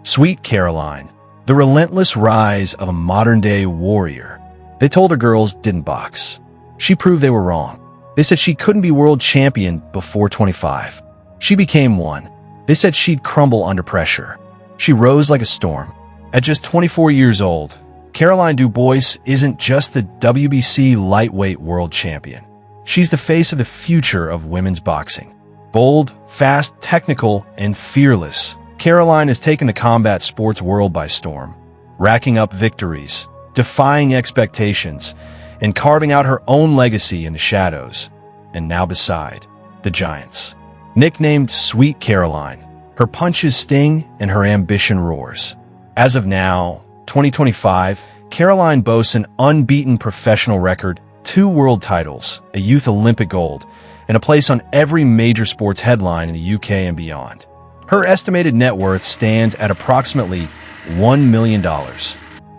Sweet Caroline, the relentless rise of a modern-day warrior. They told her girls didn't box. She proved they were wrong. They said she couldn't be world champion before 25. She became one. They said she'd crumble under pressure. She rose like a storm. At just 24 years old, Caroline Dubois isn't just the WBC lightweight world champion. She's the face of the future of women's boxing. Bold, fast, technical, and fearless, Caroline has taken the combat sports world by storm, racking up victories, defying expectations, and carving out her own legacy in the shadows, and now beside the giants. Nicknamed Sweet Caroline, her punches sting and her ambition roars. As of now, 2025, Caroline boasts an unbeaten professional record, 2 world titles, a youth Olympic gold, and a place on every major sports headline in the UK and beyond. Her estimated net worth stands at approximately $1 million,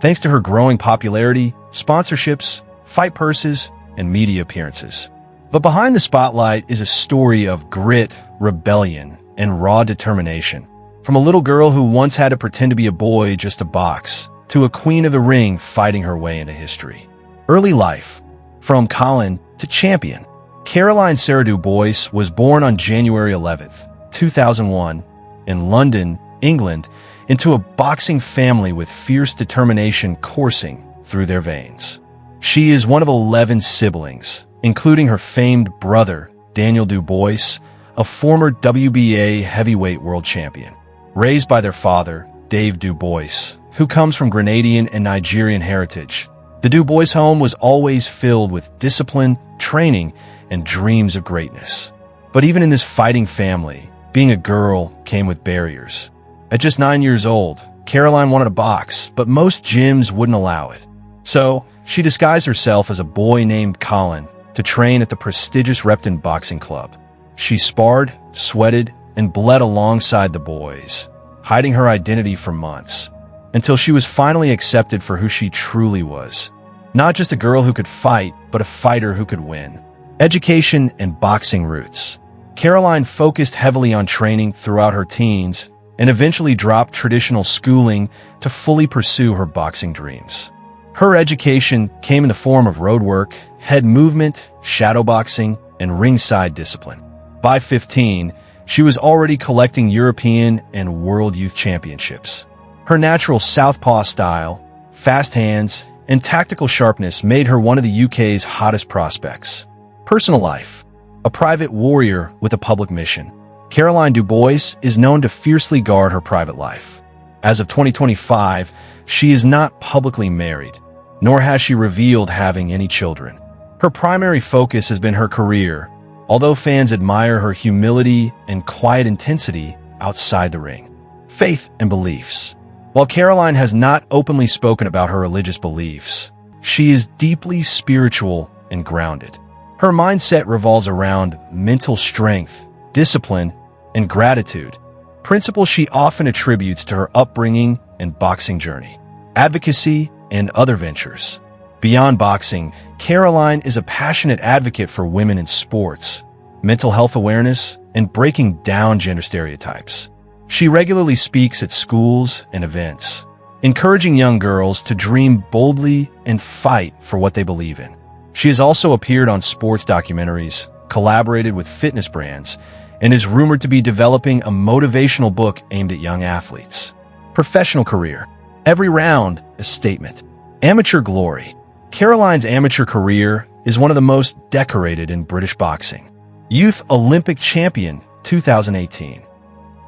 thanks to her growing popularity, sponsorships, fight purses, and media appearances. But behind the spotlight is a story of grit, rebellion, and raw determination. From a little girl who once had to pretend to be a boy just to box, to a queen of the ring fighting her way into history. Early life. From Colin to champion. Caroline Sarah Dubois was born on January 11th, 2001, in London, England, into a boxing family with fierce determination coursing through their veins. She is one of 11 siblings, including her famed brother, Daniel Dubois, a former WBA heavyweight world champion. Raised by their father, Dave Dubois, who comes from Grenadian and Nigerian heritage, the Dubois home was always filled with discipline, training, and dreams of greatness. But even in this fighting family, being a girl came with barriers. At just 9 years old, Caroline wanted to box, but most gyms wouldn't allow it. So, she disguised herself as a boy named Colin to train at the prestigious Repton Boxing Club. She sparred, sweated, and bled alongside the boys, hiding her identity for months, until she was finally accepted for who she truly was. Not just a girl who could fight, but a fighter who could win. Education and boxing roots. Caroline focused heavily on training throughout her teens and eventually dropped traditional schooling to fully pursue her boxing dreams. Her education came in the form of road work, head movement, shadow boxing, and ringside discipline. By 15, she was already collecting European and World Youth Championships. Her natural southpaw style, fast hands, and tactical sharpness made her one of the UK's hottest prospects. Personal life. A private warrior with a public mission, Caroline Dubois is known to fiercely guard her private life. As of 2025, she is not publicly married, nor has she revealed having any children. Her primary focus has been her career, although fans admire her humility and quiet intensity outside the ring. Faith and beliefs. While Caroline has not openly spoken about her religious beliefs, she is deeply spiritual and grounded. Her mindset revolves around mental strength, discipline, and gratitude, principles she often attributes to her upbringing and boxing journey, advocacy, and other ventures. Beyond boxing, Caroline is a passionate advocate for women in sports, mental health awareness, and breaking down gender stereotypes. She regularly speaks at schools and events, encouraging young girls to dream boldly and fight for what they believe in. She has also appeared on sports documentaries, collaborated with fitness brands, and is rumored to be developing a motivational book aimed at young athletes. Professional career. Every round, a statement. Amateur glory. Caroline's amateur career is one of the most decorated in British boxing. Youth Olympic Champion, 2018.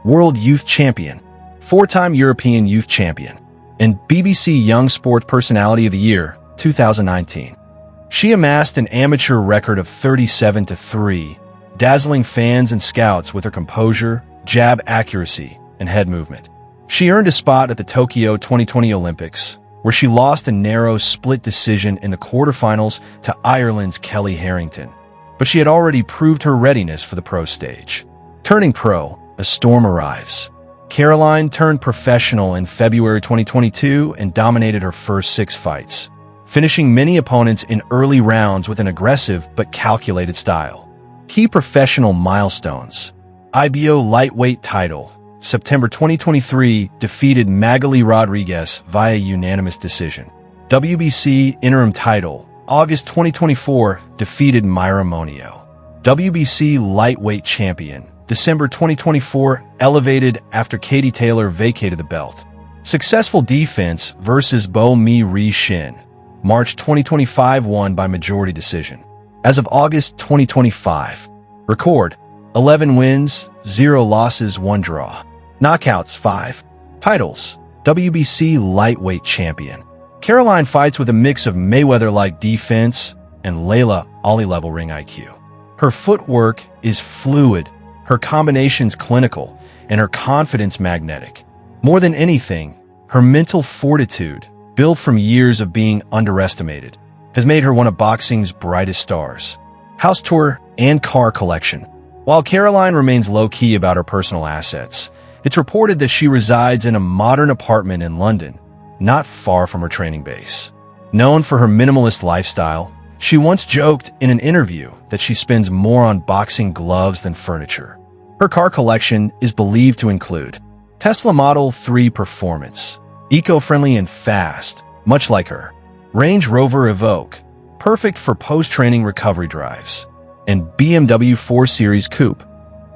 World Youth Champion, 4-time European Youth Champion, and BBC Young Sport Personality of the Year, 2019. She amassed an amateur record of 37-3, dazzling fans and scouts with her composure, jab accuracy, and head movement. She earned a spot at the Tokyo 2020 Olympics, where she lost a narrow split decision in the quarterfinals to Ireland's Kelly Harrington. But she had already proved her readiness for the pro stage. Turning pro, a storm arrives. Caroline turned professional in February 2022 and dominated her first 6 fights, finishing many opponents in early rounds with an aggressive but calculated style. Key professional milestones. IBO lightweight title, September 2023, defeated Magali Rodriguez via unanimous decision. WBC interim title, August 2024, defeated Myra Monio. WBC lightweight champion, December 2024, elevated after Katie Taylor vacated the belt. Successful defense versus Bo Mi Ri Shin, March 2025, won by majority decision. As of August 2025, record 11 wins, 0 losses, 1 draw. Knockouts 5. Titles: WBC lightweight champion. Caroline fights with a mix of Mayweather-like defense and Layla Ali-level ring IQ. Her footwork is fluid, her combinations clinical, and her confidence magnetic. More than anything, her mental fortitude, built from years of being underestimated, has made her one of boxing's brightest stars. House tour and car collection. While Caroline remains low-key about her personal assets, it's reported that she resides in a modern apartment in London, not far from her training base. Known for her minimalist lifestyle, she once joked in an interview that she spends more on boxing gloves than furniture. Her car collection is believed to include Tesla Model 3 Performance, eco-friendly and fast, much like her, Range Rover Evoque, perfect for post-training recovery drives, and BMW 4 Series Coupe,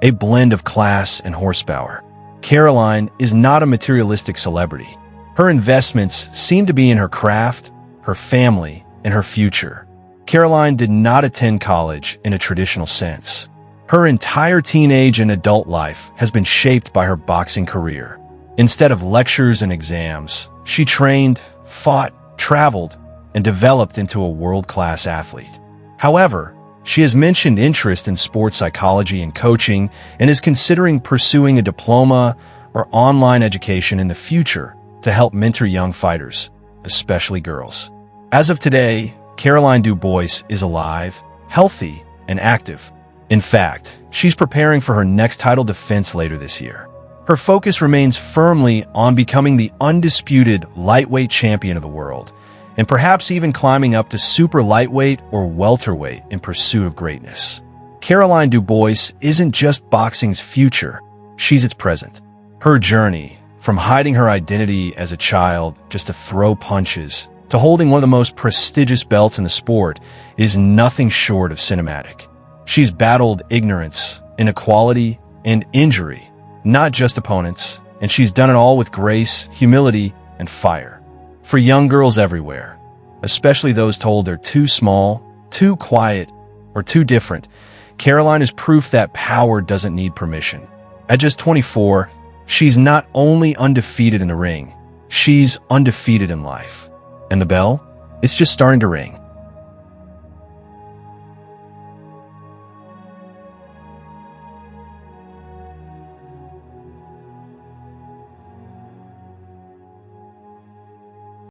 a blend of class and horsepower. Caroline is not a materialistic celebrity. Her investments seem to be in her craft, her family, and her future. Caroline did not attend college in a traditional sense. Her entire teenage and adult life has been shaped by her boxing career. Instead of lectures and exams, she trained, fought, traveled, and developed into a world-class athlete. However, she has mentioned interest in sports psychology and coaching and is considering pursuing a diploma or online education in the future to help mentor young fighters, especially girls. As of today, Caroline Dubois is alive, healthy, and active. In fact, she's preparing for her next title defense later this year. Her focus remains firmly on becoming the undisputed lightweight champion of the world, and perhaps even climbing up to super lightweight or welterweight in pursuit of greatness. Caroline Dubois isn't just boxing's future, she's its present. Her journey, from hiding her identity as a child just to throw punches, to holding one of the most prestigious belts in the sport, is nothing short of cinematic. She's battled ignorance, inequality, and injury, not just opponents, and she's done it all with grace, humility, and fire. For young girls everywhere, especially those told they're too small, too quiet, or too different, Caroline is proof that power doesn't need permission. At just 24, she's not only undefeated in the ring, she's undefeated in life. And the bell? It's just starting to ring.